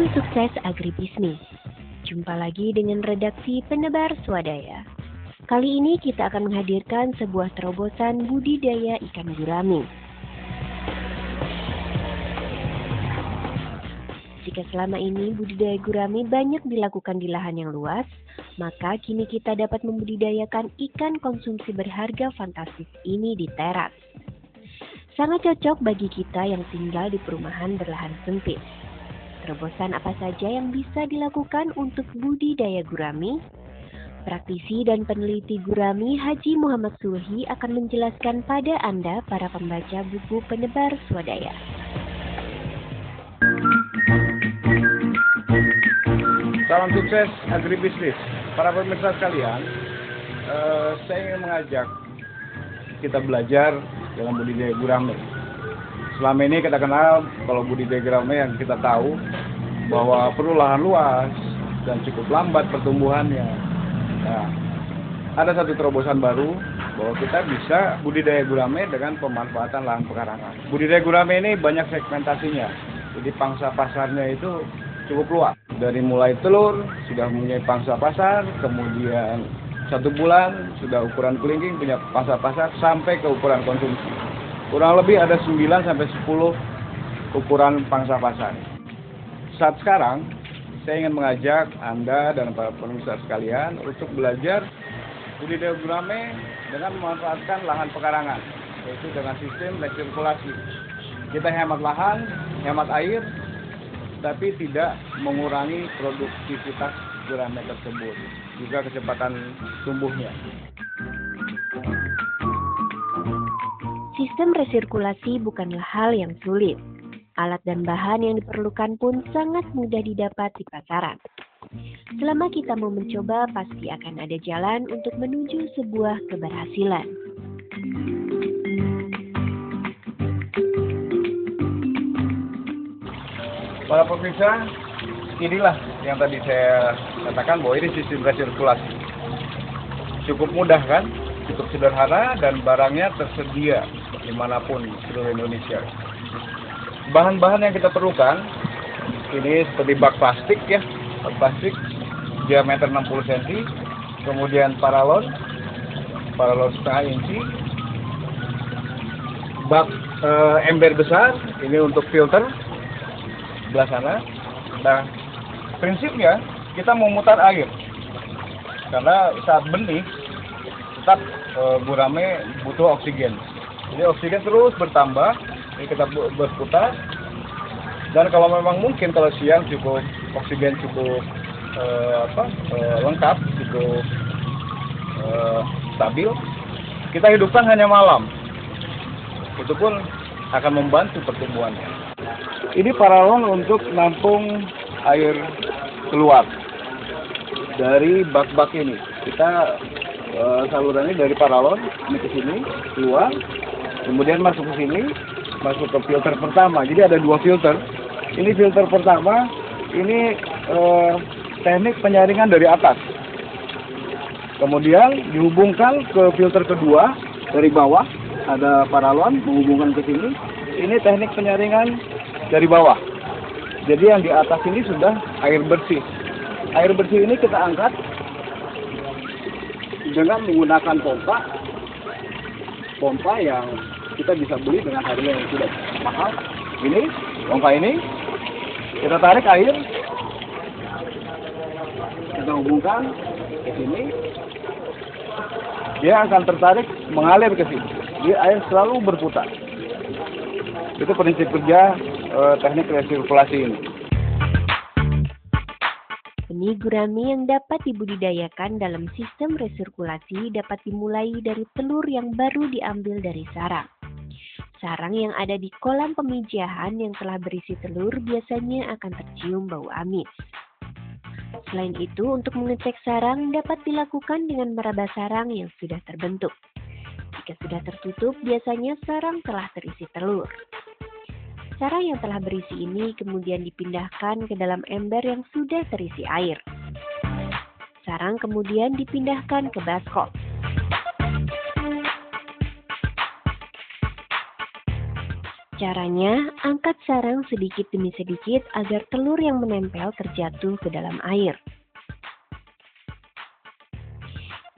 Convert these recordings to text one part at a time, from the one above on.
Salam sukses agribisnis. Jumpa lagi dengan redaksi Penebar Swadaya. Kali ini kita akan menghadirkan sebuah terobosan budidaya ikan gurami. Jika selama ini budidaya gurami banyak dilakukan di lahan yang luas, maka kini kita dapat membudidayakan ikan konsumsi berharga fantastis ini di teras. Sangat cocok bagi kita yang tinggal di perumahan berlahan sempit. Terobosan apa saja yang bisa dilakukan untuk budidaya gurami? Praktisi dan peneliti gurami Haji Muhammad Sulhi akan menjelaskan pada Anda para pembaca buku Penebar Swadaya. Salam sukses agribisnis. Para pemirsa sekalian, saya ingin mengajak kita belajar dalam budidaya gurami. Selama ini kita kenal kalau budidaya gurami yang kita tahu bahwa perlu lahan luas dan cukup lambat pertumbuhannya. Nah, ada satu terobosan baru bahwa kita bisa budidaya gurami dengan pemanfaatan lahan pekarangan. Budidaya gurami ini banyak segmentasinya, jadi pangsa pasarnya itu cukup luas. Dari mulai telur sudah mempunyai pangsa pasar, kemudian 1 bulan sudah ukuran kelingking punya pangsa pasar sampai ke ukuran konsumsi. Kurang lebih ada 9-10 ukuran pangsa pasar. Saat sekarang, saya ingin mengajak Anda dan para pemirsa sekalian untuk belajar budidaya gurami dengan memanfaatkan lahan pekarangan, yaitu dengan sistem resirkulasi. Kita hemat lahan, hemat air, tapi tidak mengurangi produktivitas gurami tersebut, juga kecepatan tumbuhnya. Sistem resirkulasi bukanlah hal yang sulit. Alat dan bahan yang diperlukan pun sangat mudah didapat di pasaran. Selama kita mau mencoba, pasti akan ada jalan untuk menuju sebuah keberhasilan. Para pemirsa, inilah yang tadi saya katakan bahwa ini sistem resirkulasi. Cukup mudah kan? Cukup sederhana dan barangnya tersedia dimanapun seluruh Indonesia. Bahan-bahan yang kita perlukan ini seperti bak plastik ya, bak plastik diameter 60 cm, kemudian paralon setengah inci, bak ember besar ini untuk filter sebelah sana. Nah, prinsipnya kita memutar air karena saat benih tetap gurami butuh oksigen. Jadi oksigen terus bertambah, ini kita berputar. Dan kalau memang mungkin kalau siang cukup oksigen cukup lengkap, cukup stabil, kita hidupkan hanya malam. Itu pun akan membantu pertumbuhannya. Ini paralon untuk menampung air keluar dari bak-bak ini. Kita salurannya dari paralon ini ke sini, keluar, kemudian masuk ke sini, masuk ke filter pertama. Jadi ada 2 filter. Ini filter pertama, ini teknik penyaringan dari atas. Kemudian dihubungkan ke filter kedua dari bawah, ada paralon menghubungkan ke sini. Ini teknik penyaringan dari bawah. Jadi yang di atas ini sudah air bersih. Air bersih ini kita angkat dengan menggunakan pompa yang kita bisa beli dengan harga yang tidak mahal. Ini pompa ini kita tarik air, kita hubungkan ke sini, dia akan tertarik mengalir ke sini. Jadi air selalu berputar. Itu prinsip kerja teknik resirkulasi ini. Benih gurami yang dapat dibudidayakan dalam sistem resirkulasi dapat dimulai dari telur yang baru diambil dari sarang. Sarang yang ada di kolam pemijahan yang telah berisi telur biasanya akan tercium bau amis. Selain itu, untuk mengecek sarang dapat dilakukan dengan meraba sarang yang sudah terbentuk. Jika sudah tertutup, biasanya sarang telah terisi telur. Sarang yang telah berisi ini kemudian dipindahkan ke dalam ember yang sudah terisi air. Sarang kemudian dipindahkan ke baskom. Caranya, angkat sarang sedikit demi sedikit agar telur yang menempel terjatuh ke dalam air.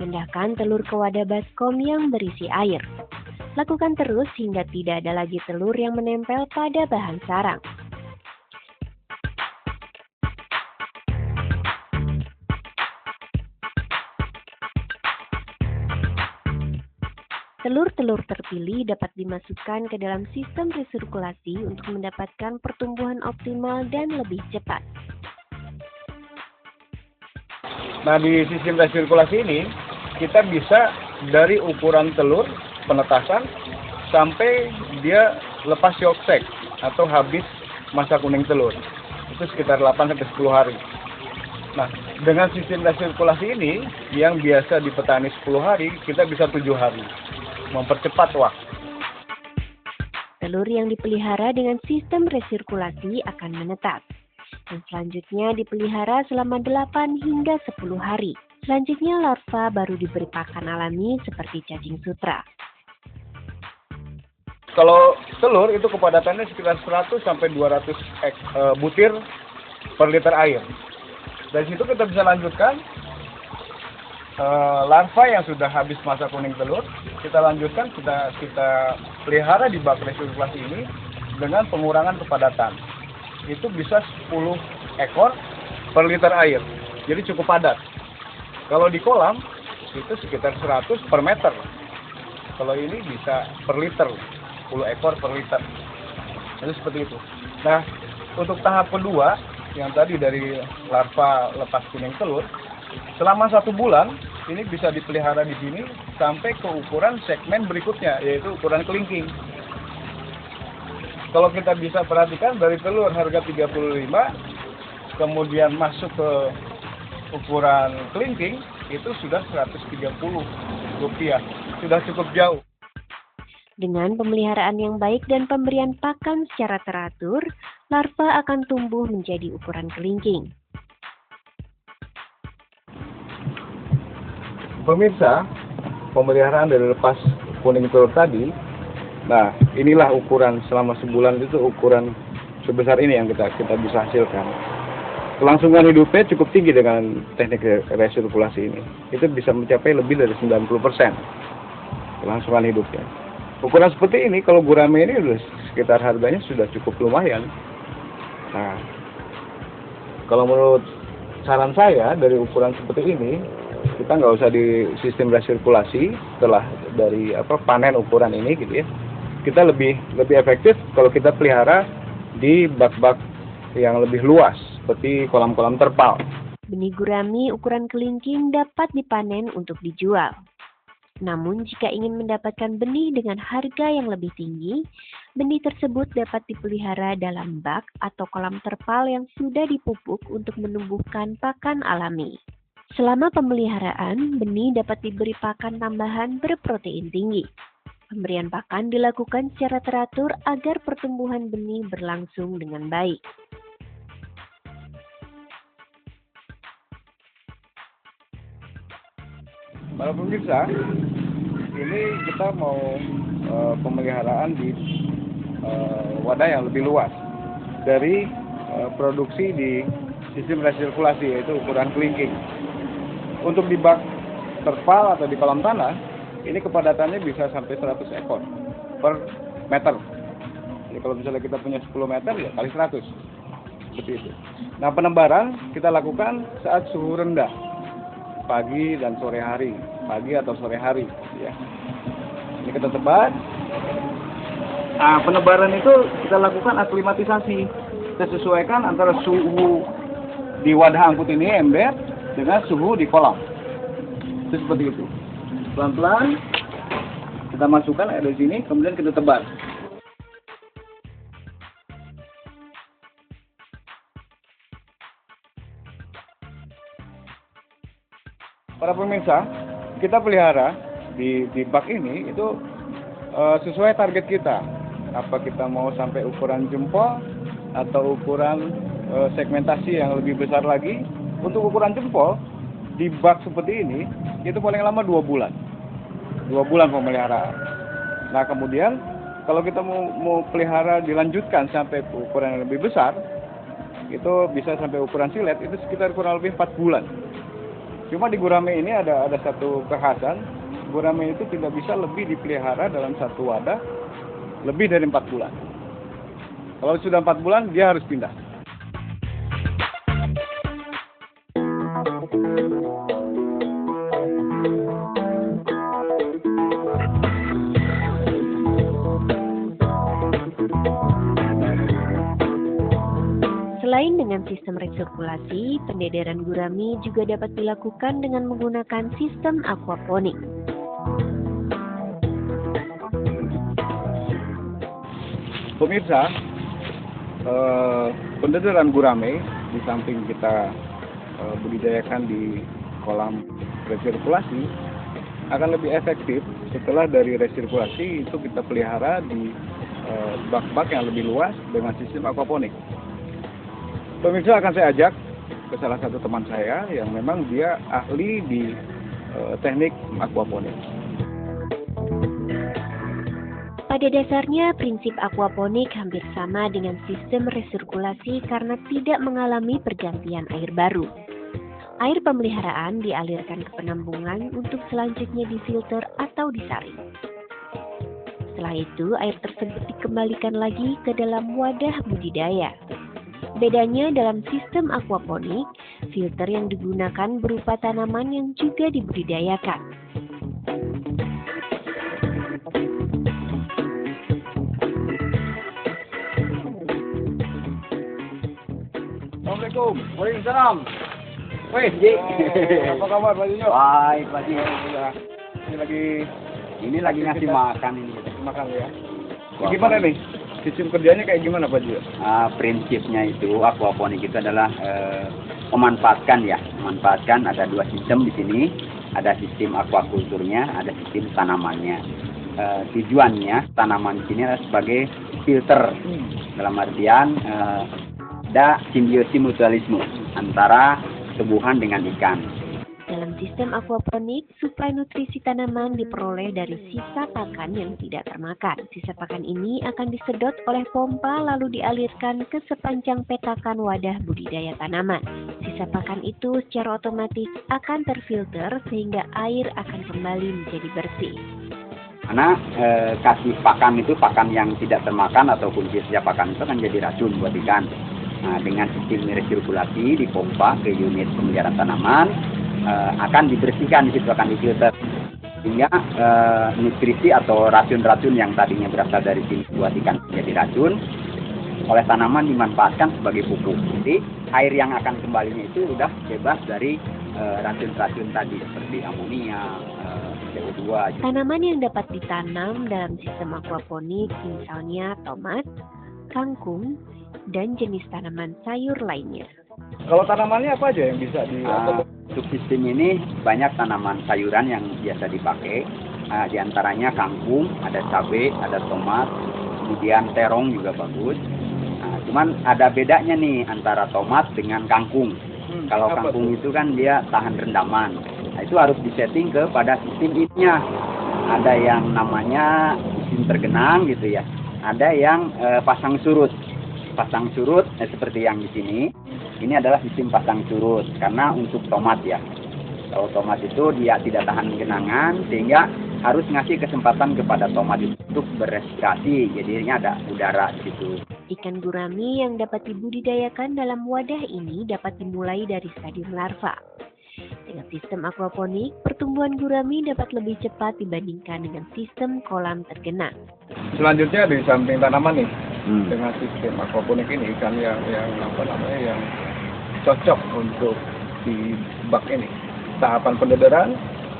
Pindahkan telur ke wadah baskom yang berisi air. Lakukan terus hingga tidak ada lagi telur yang menempel pada bahan sarang. Telur-telur terpilih dapat dimasukkan ke dalam sistem resirkulasi untuk mendapatkan pertumbuhan optimal dan lebih cepat. Nah, di sistem resirkulasi ini, kita bisa dari ukuran telur, penetasan, sampai dia lepas yolk sac atau habis masa kuning telur. Itu sekitar 8-10 hari. Nah, dengan sistem resirkulasi ini, yang biasa di petani 10 hari, kita bisa 7 hari. Mempercepat waktu. Telur yang dipelihara dengan sistem resirkulasi akan menetas. Dan selanjutnya dipelihara selama 8 hingga 10 hari. Selanjutnya larva baru diberi pakan alami seperti cacing sutra. Kalau telur itu kepadatannya sekitar 100 sampai 200 butir per liter air. Dari situ kita bisa lanjutkan larva yang sudah habis masa kuning telur, kita lanjutkan, kita pelihara di bak resirkulasi ini dengan pengurangan kepadatan. Itu bisa 10 ekor per liter air, jadi cukup padat. Kalau di kolam, itu sekitar 100 per meter. Kalau ini bisa per liter, 10 ekor per liter. Jadi seperti itu. Nah, untuk tahap kedua, yang tadi dari larva lepas kuning telur, selama 1 bulan, ini bisa dipelihara di sini sampai ke ukuran segmen berikutnya, yaitu ukuran kelingking. Kalau kita bisa perhatikan dari telur harga 35, kemudian masuk ke ukuran kelingking, itu sudah Rp130. Sudah cukup jauh. Dengan pemeliharaan yang baik dan pemberian pakan secara teratur, larva akan tumbuh menjadi ukuran kelingking. Pemirsa, pemeliharaan dari lepas kuning telur tadi, nah inilah ukuran selama sebulan, itu ukuran sebesar ini yang kita bisa hasilkan. Kelangsungan hidupnya cukup tinggi dengan teknik resirkulasi ini. Itu bisa mencapai lebih dari 90% kelangsungan hidupnya. Ukuran seperti ini, kalau gurame ini udah sekitar harganya sudah cukup lumayan. Nah, kalau menurut saran saya dari ukuran seperti ini, kita nggak usah di sistem resirkulasi setelah dari panen ukuran ini gitu ya. Kita lebih efektif kalau kita pelihara di bak-bak yang lebih luas seperti kolam-kolam terpal. Benih gurami ukuran kelingking dapat dipanen untuk dijual. Namun jika ingin mendapatkan benih dengan harga yang lebih tinggi, benih tersebut dapat dipelihara dalam bak atau kolam terpal yang sudah dipupuk untuk menumbuhkan pakan alami. Selama pemeliharaan, benih dapat diberi pakan tambahan berprotein tinggi. Pemberian pakan dilakukan secara teratur agar pertumbuhan benih berlangsung dengan baik. Para pemirsa, ini kita mau pemeliharaan di wadah yang lebih luas dari produksi di sistem resirkulasi, yaitu ukuran kelingking. Untuk di bak terpal atau di kolam tanah, ini kepadatannya bisa sampai 100 ekor per meter. Jadi kalau misalnya kita punya 10 meter, ya kali 100. Seperti itu. Nah, penebaran kita lakukan saat suhu rendah, pagi dan sore hari, pagi atau sore hari. Ya. Ini kita tebar. Nah, penebaran itu kita lakukan aklimatisasi. Kita sesuaikan antara suhu di wadah angkut ini, ember, dengan suhu di kolam. Itu seperti itu. Pelan-pelan kita masukkan air di sini, kemudian kita tebar. Para pemirsa, kita pelihara di bak ini itu sesuai target kita. Apa kita mau sampai ukuran jempol atau ukuran segmentasi yang lebih besar lagi. Untuk ukuran jempol, di bak seperti ini, itu paling lama 2 bulan. 2 bulan pemeliharaan. Nah, kemudian Kalau kita mau pelihara dilanjutkan sampai ukuran yang lebih besar, itu bisa sampai ukuran silet, itu sekitar kurang lebih 4 bulan. Cuma di gurame ini ada satu kekhasan, gurame itu tidak bisa lebih dipelihara dalam satu wadah lebih dari 4 bulan. Kalau sudah 4 bulan, dia harus pindah. Selain dengan sistem resirkulasi, pendederan gurami juga dapat dilakukan dengan menggunakan sistem aquaponik. Pemirsa, pendederan gurame di samping kita budidayakan di kolam resirkulasi akan lebih efektif setelah dari resirkulasi itu kita pelihara di bak-bak yang lebih luas dengan sistem aquaponik. Pemirsa, akan saya ajak ke salah satu teman saya yang memang dia ahli di teknik aquaponik. Pada dasarnya, prinsip aquaponik hampir sama dengan sistem resirkulasi karena tidak mengalami pergantian air baru. Air pemeliharaan dialirkan ke penampungan untuk selanjutnya difilter atau disaring. Setelah itu, air tersebut dikembalikan lagi ke dalam wadah budidaya. Bedanya dalam sistem aquaponik, filter yang digunakan berupa tanaman yang juga dibudidayakan. Assalamualaikum. Waalaikumsalam. Wih, apa kabar Pak Junyo? Baik, Pak Ji. Ini lagi Ini lagi ngasih makan ini. makan ya. Gimana nih? Sistem kerjanya kayak gimana Pak Junyo? Prinsipnya itu aquaponik itu adalah memanfaatkan ada 2 sistem di sini. Ada sistem aquakulturnya, ada sistem tanamannya. Tujuannya tanaman di sini adalah sebagai filter. Dalam artian ada simbiosis mutualisme antara tumbuhan dengan ikan. Dalam sistem aquaponik, suplai nutrisi tanaman diperoleh dari sisa pakan yang tidak termakan. Sisa pakan ini akan disedot oleh pompa lalu dialirkan ke sepanjang petakan wadah budidaya tanaman. Sisa pakan itu secara otomatis akan terfilter sehingga air akan kembali menjadi bersih. Karena kasih pakan itu pakan yang tidak termakan ataupun sisa pakan itu akan jadi racun buat ikan. Nah, dengan sistem resirkulasi dipompa ke unit pemeliharaan tanaman, akan dibersihkan, di situ akan difilter sehingga nutrisi atau racun-racun yang tadinya berasal dari sini buat ikan menjadi racun oleh tanaman dimanfaatkan sebagai pupuk. Jadi air yang akan kembalinya itu sudah bebas dari racun-racun tadi seperti amonia, CO2. Tanaman yang dapat ditanam dalam sistem aquaponik misalnya tomat, kangkung, dan jenis tanaman sayur lainnya. Kalau tanamannya apa aja yang bisa Untuk sistem ini banyak tanaman sayuran yang biasa dipakai. Di antaranya kangkung, ada cabai, ada tomat, kemudian terong juga bagus. Cuman ada bedanya nih antara tomat dengan kangkung. Kalau kangkung itu kan dia tahan rendaman. Nah, itu harus disetting kepada sistem ininya. Ada yang namanya sistem tergenang gitu ya. Ada yang pasang surut. Pasang surut seperti yang di sini. Ini adalah sistem pasang surut karena untuk tomat ya. Kalau tomat itu dia tidak tahan genangan sehingga harus ngasih kesempatan kepada tomat itu untuk berrespirasi. Jadinya ada udara di situ. Ikan gurami yang dapat dibudidayakan dalam wadah ini dapat dimulai dari stadium larva. Dengan sistem aquaponik, pertumbuhan gurami dapat lebih cepat dibandingkan dengan sistem kolam tergenang. Selanjutnya di samping tanaman nih, dengan sistem aquaponik ini ikan yang cocok untuk di bak ini. Tahapan pendederan,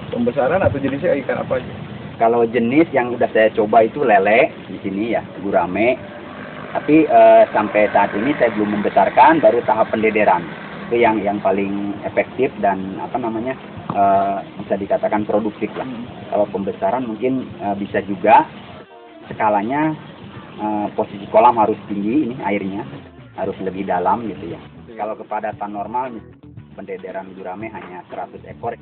pembesaran atau jenisnya ikan apa aja? Kalau jenis yang udah saya coba itu lele di sini ya, gurame. Tapi sampai saat ini saya belum membesarkan, baru tahap pendederan. Itu yang paling efektif dan bisa dikatakan produktif lah. Kalau pembesaran mungkin bisa juga skalanya posisi kolam harus tinggi, ini airnya harus lebih dalam gitu ya. Kalau kepadatan normal pendederan gurame hanya 100 ekor.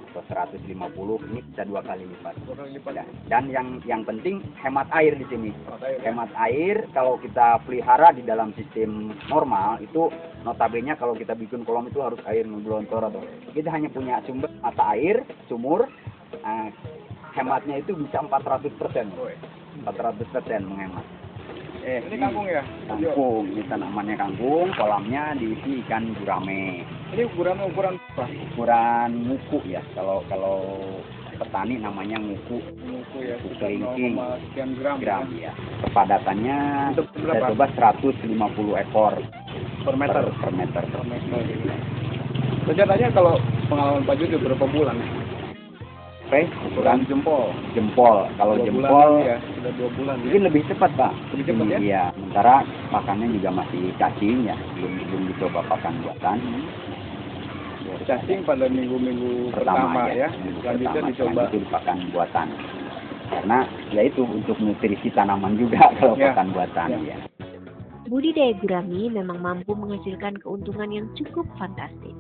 atau 150, ini bisa 2 kali lipat. 2 kali lipat. Ya. Dan yang penting hemat air di sini. Air, ya? Hemat air kalau kita pelihara di dalam sistem normal itu notabene kalau kita bikin kolam itu harus air ngegelontor atau kita hanya punya sumber mata air, sumur, hematnya itu bisa 400%. 400% menghemat. Ini kangkung ya? Kangkung, ini tanamannya kangkung, kolamnya diisi ikan gurame. Ini ukuran apa? Ukuran muku ya, kalau petani namanya muku. Muku ya, Muku sekitar kelingking. 0, sekian gram. Ya. Kepadatannya Untuk berapa? saya coba 150 ekor Per meter. per meter. Per meter. Rencananya kalau pengalaman Pak Jojo berapa bulan? Ukuran jempol. Kalau 2 jempol bulan, ya, sudah 2 bulan. Ya. mungkin lebih cepat, Pak. Lebih cepat, ya? Iya, sementara pakannya juga masih cacing ya, belum dicoba pakan buatan. Cacing pada minggu-minggu pertama ya. Selanjutnya dicoba itu pakan buatan. Karena ya itu untuk nutrisi tanaman juga kalau Ya. pakan buatan ya. Budidaya gurami memang mampu menghasilkan keuntungan yang cukup fantastis.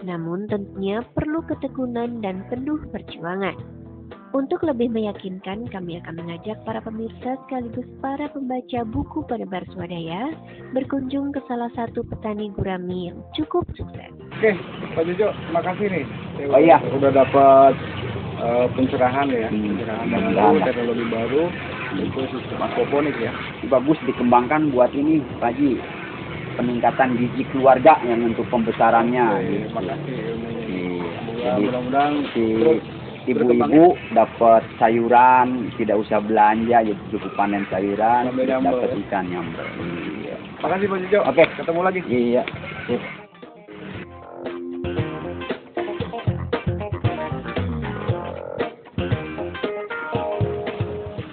Namun tentunya perlu ketekunan dan penuh perjuangan. Untuk lebih meyakinkan, kami akan mengajak para pemirsa sekaligus para pembaca buku Penebar Swadaya berkunjung ke salah satu petani gurami yang cukup sukses. Oke, Pak Jojo, makasih nih. Oh iya. Udah dapat pencerahan ya, pencerahan Mudah-mudahan baru, lah. teknologi baru, itu sistem aquaponik ya. Bagus dikembangkan buat ini, Pak Haji. Peningkatan gizi keluarga yang untuk pembesarannya. Oke, Gitu. makasih ilmunya. Iya. Semoga Jadi mudah-mudahan si terus ibu-ibu dapat sayuran, tidak usah belanja, jadi cukup panen sayuran, Sampai terus nyambel, dapat ya? ikan nyambel. Iya. Makasih Pak Jojo. Oke. Ketemu lagi. Iya. Sip.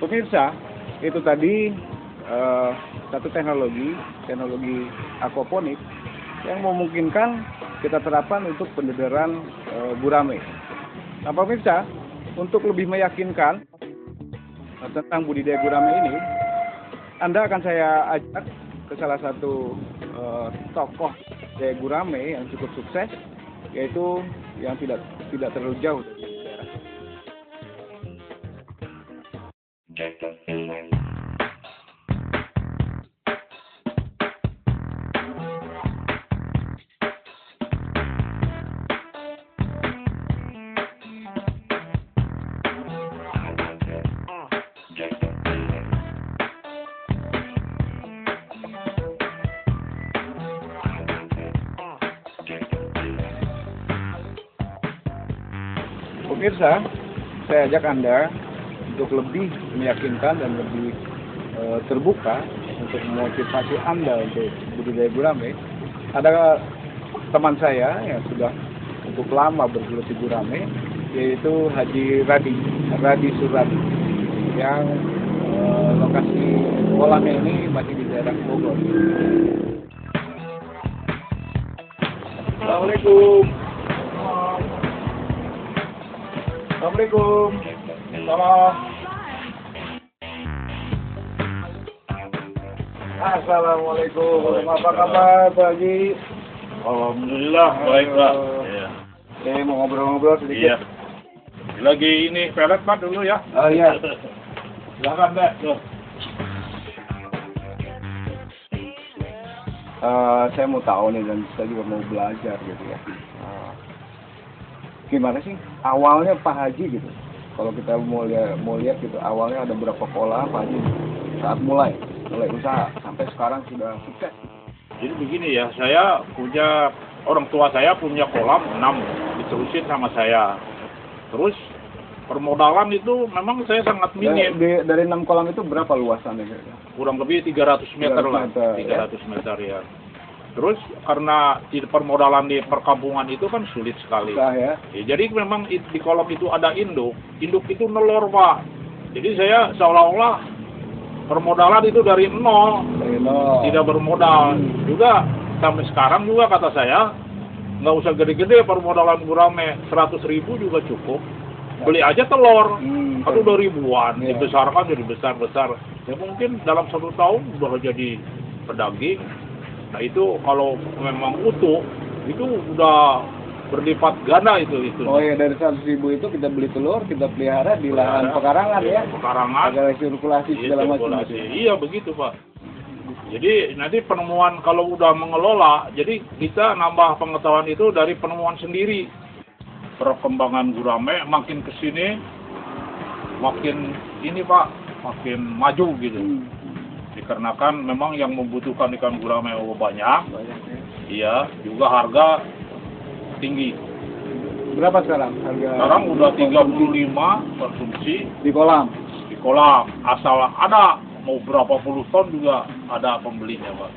Pemirsa, itu tadi satu teknologi aquaponik yang memungkinkan kita terapkan untuk pendedaran gurame. Nah, pemirsa, untuk lebih meyakinkan tentang budidaya gurame ini, Anda akan saya ajak ke salah satu tokoh budidaya gurame yang cukup sukses, yaitu yang tidak terlalu jauh dari daerah. Pemirsa, saya ajak Anda untuk lebih meyakinkan dan lebih terbuka untuk memotivasi Anda untuk budidaya gurame. Ada teman saya yang sudah cukup lama bergeluti gurame, yaitu Haji Radi Suradi, yang lokasi kolamnya ini masih di daerah Bogor. Assalamualaikum. Assalamualaikum. Salam. Assalamualaikum. Apa kabar Pak Haji? Alhamdulillah baik Pak. Iya. Mau ngobrol-ngobrol sedikit. Iya. Lagi ini pelet Pak dulu ya. Oh iya. Silakan Pak. Saya mau tahu nih dan saya juga mau belajar gitu ya. Gimana sih awalnya Pak Haji gitu? Kalau kita mau lihat gitu, awalnya ada berapa kolam Pak Haji saat mulai usaha sampai sekarang sudah sukses. Jadi begini ya, saya punya orang tua saya punya kolam 6 diterusin sama saya. Terus permodalan itu memang saya sangat minim. Dari 6 kolam itu berapa luasannya? Kurang lebih 300 meter lah. 300 300 meter ya. Terus karena permodalan di perkampungan itu kan sulit sekali. Susah ya. Ya, jadi memang di kolam itu ada induk itu nelor Pak. Jadi saya seolah-olah permodalan itu dari nol, tidak bermodal. Juga sampai sekarang juga kata saya nggak usah gede-gede permodalan gurame, 100.000 juga cukup. Beli aja telur, atau 2 ribuan, Iya. dibesarkan jadi besar-besar. Ya mungkin dalam 1 tahun udah jadi pedaging. Nah itu kalau memang utuh, itu udah berlipat ganda itu. Oh iya, dari 100.000 itu kita beli telur, kita pelihara di lahan pekarangan ya. Pekarangan. Agar sirkulasi segala macam. Iya begitu Pak. Jadi nanti penemuan kalau udah mengelola, jadi kita nambah pengetahuan itu dari penemuan sendiri. Perkembangan gurame makin kesini, makin ini Pak, makin maju gitu. Dikarenakan memang yang membutuhkan ikan gurame banyak. Iya, juga harga tinggi. Berapa sekarang harga? Sekarang udah 35 konsumsi di kolam. Di kolam, asal ada mau berapa puluh ton juga ada pembelinya Pak.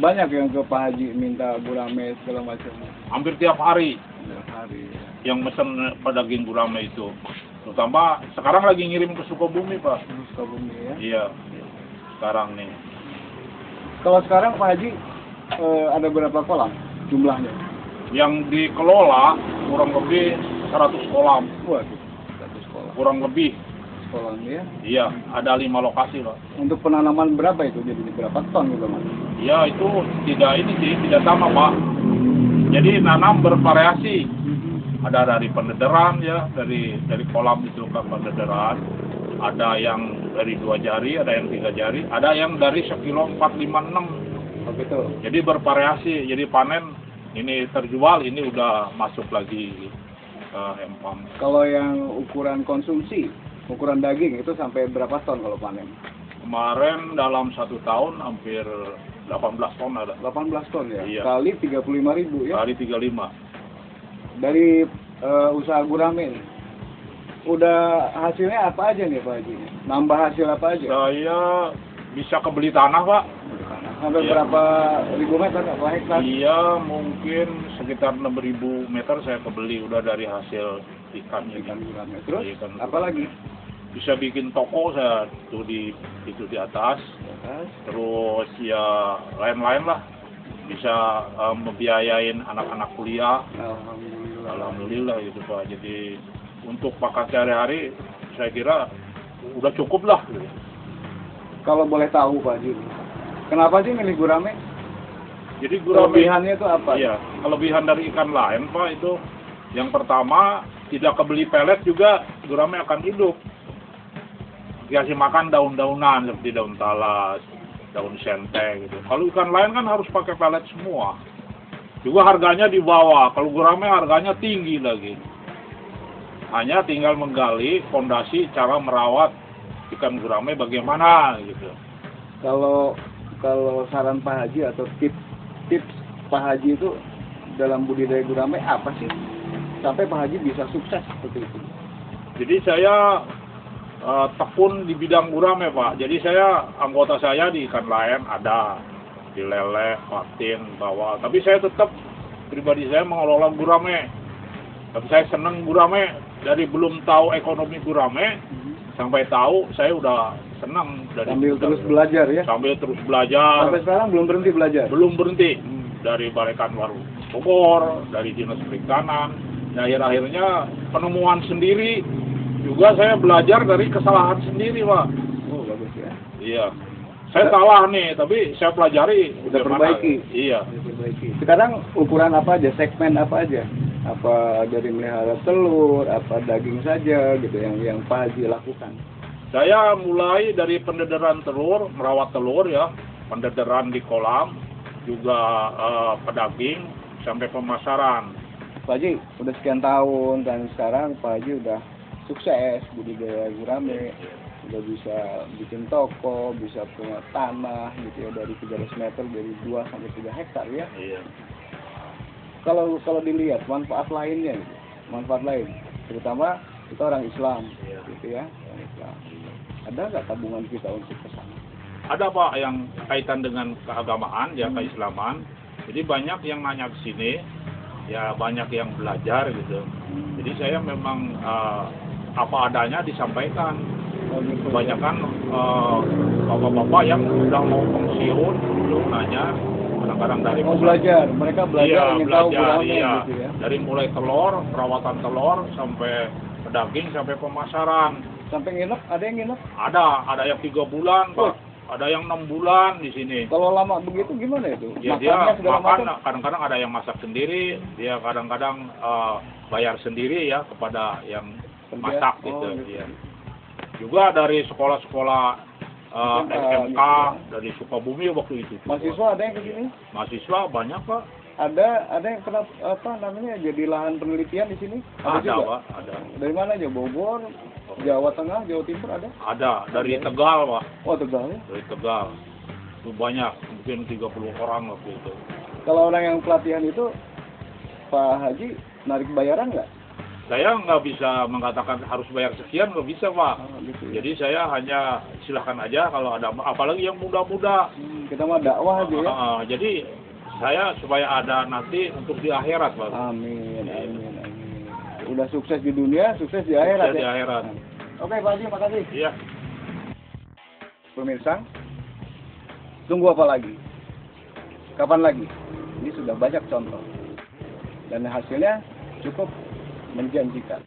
Banyak yang ke Pak Haji minta gurame segala macam. Hampir tiap hari. Tiap hari. Yang mesen daging gurame itu. Terutama sekarang lagi ngirim ke Sukabumi Pak. Sukabumi ya. Iya. Sekarang nih. Kalau sekarang Pak Haji ada berapa kolam jumlahnya? Yang dikelola kurang lebih 100 kolam. Waduh, 100 kolam. Kurang lebih. Kolam ya? Iya, ada 5 lokasi Pak. Untuk penanaman berapa itu? Jadi berapa ton gitu Mas? Iya, itu tidak ini sih, tidak sama Pak. Jadi nanam bervariasi. Ada dari pendederan ya, dari kolam itu ke pendederan. Ada yang dari 2 jari, ada yang 3 jari, ada yang dari 1 kilo 456. Oh gitu. Jadi bervariasi, jadi panen ini terjual, ini udah masuk lagi ke empam. Kalau yang ukuran konsumsi, ukuran daging itu sampai berapa ton kalau panen? Kemarin dalam 1 tahun hampir 18 ton ada. 18 ton ya? Iya. Kali 35.000 ya? Kali 35. Dari usaha gurame nih, udah hasilnya apa aja nih Pak Haji? Nambah hasil apa aja? Saya bisa kebeli tanah Pak. Sampai Iya. berapa ribu meter, berapa hektar? Iya, mungkin sekitar 6.000 meter saya kebeli udah dari hasil ikannya. Ikan gurame. Terus Ikan apa lagi? Bisa bikin toko saya tuh di atas. Terus ya lain-lain lah. Bisa membiayain anak-anak kuliah. Alhamdulillah gitu Pak. Jadi untuk makan sehari-hari saya kira udah cukup lah. Gitu. Kalau boleh tahu Pak Haji, kenapa sih milih gurame? Jadi gurame Kelebihannya itu apa? Iya, kelebihan dari ikan lain Pak itu yang pertama tidak kebeli pelet juga gurame akan hidup. Dikasih makan daun-daunan seperti daun talas, daun sente gitu. Kalau ikan lain kan harus pakai pelet semua. Juga harganya di bawah. Kalau gurame harganya tinggi lagi. Hanya tinggal menggali fondasi cara merawat ikan gurame bagaimana gitu. Kalau saran Pak Haji atau tips Pak Haji itu dalam budidaya gurame apa sih sampai Pak Haji bisa sukses seperti itu? Jadi saya tekun di bidang gurame Pak. Jadi anggota saya di ikan lain ada, di lele, patin, bawal. Tapi saya tetap pribadi saya mengelola gurame. Tapi saya senang gurame dari belum tahu ekonomi gurame sampai tahu saya udah senang dari sambil terus belajar ya. Sambil terus belajar. Sampai sekarang belum berhenti belajar. Belum berhenti. Dari Balekan Waru Bogor, dari Dinas Perikanan. Nah, akhir-akhirnya penemuan sendiri juga saya belajar dari kesalahan sendiri, Pak. Oh, bagus ya. Iya. Saya salah nih, tapi saya pelajari. Udah perbaiki. Iya. Sekarang ukuran apa aja, segmen apa aja? Apa dari melihara telur, apa daging saja gitu yang Pak Haji lakukan? Saya mulai dari pendederan telur, merawat telur ya, pendederan di kolam, juga pedaging sampai pemasaran. Pak Haji udah sekian tahun dan sekarang Pak Haji udah sukses budidaya gurame. Udah bisa bikin toko, bisa punya tanah gitu ya dari 300 meter dari 2 sampai 3 hektar ya. Iya. Kalau dilihat manfaat lainnya gitu, manfaat lain, terutama kita orang Islam gitu ya, orang Islam. Ada nggak tabungan kita untuk kesana? Ada Pak yang kaitan dengan keagamaan ya, keislaman. Jadi banyak yang nanya ke sini, ya banyak yang belajar gitu. Jadi saya memang apa adanya disampaikan. Kebanyakan bapak-bapak yang udah mau pensiun itu nanya kadang-kadang dari mau belajar, mereka belajar ingin tahu gurame iya. gitu ya. Dari mulai telur, perawatan telur sampai pedaging sampai pemasaran. Sampai nginep, ada yang nginep? Ada yang 3 bulan Pak. ada yang 6 bulan di sini. Kalau lama begitu gimana itu? Ya dia Makannya segala makan, macam? kadang-kadang ada yang masak sendiri, dia kadang-kadang bayar sendiri ya kepada yang Kerja? masak Oh, gitu. gitu. Dia. Juga dari sekolah-sekolah SMK, SMK gitu. dari Sukabumi waktu itu. Mahasiswa ada yang ke sini? Mahasiswa banyak Pak. Ada yang kena apa namanya jadi lahan penelitian di sini? Ada juga? Pak, ada. Dari mana aja? Bogor, Jawa Tengah, Jawa Timur ada? Ada dari Tegal Pak, Oh, Tegal ya? dari Tegal. Itu banyak, mungkin 30 orang waktu itu. Kalau orang yang pelatihan itu, Pak Haji narik bayaran nggak? Saya nggak bisa mengatakan harus bayar sekian, nggak bisa Pak. Oh, gitu ya. Jadi saya hanya silahkan aja kalau ada, apalagi yang muda-muda. Kita mah dakwah aja ya. Jadi saya supaya ada nanti untuk di akhirat Pak. Amin, amin, amin. Udah sukses di dunia, sukses di akhirat Sukses di ya. akhirat. Oke, Pak Haji, makasih. Iya. Pemirsa, tunggu apa lagi? Kapan lagi? Ini sudah banyak contoh. Dan hasilnya cukup menjanjikan.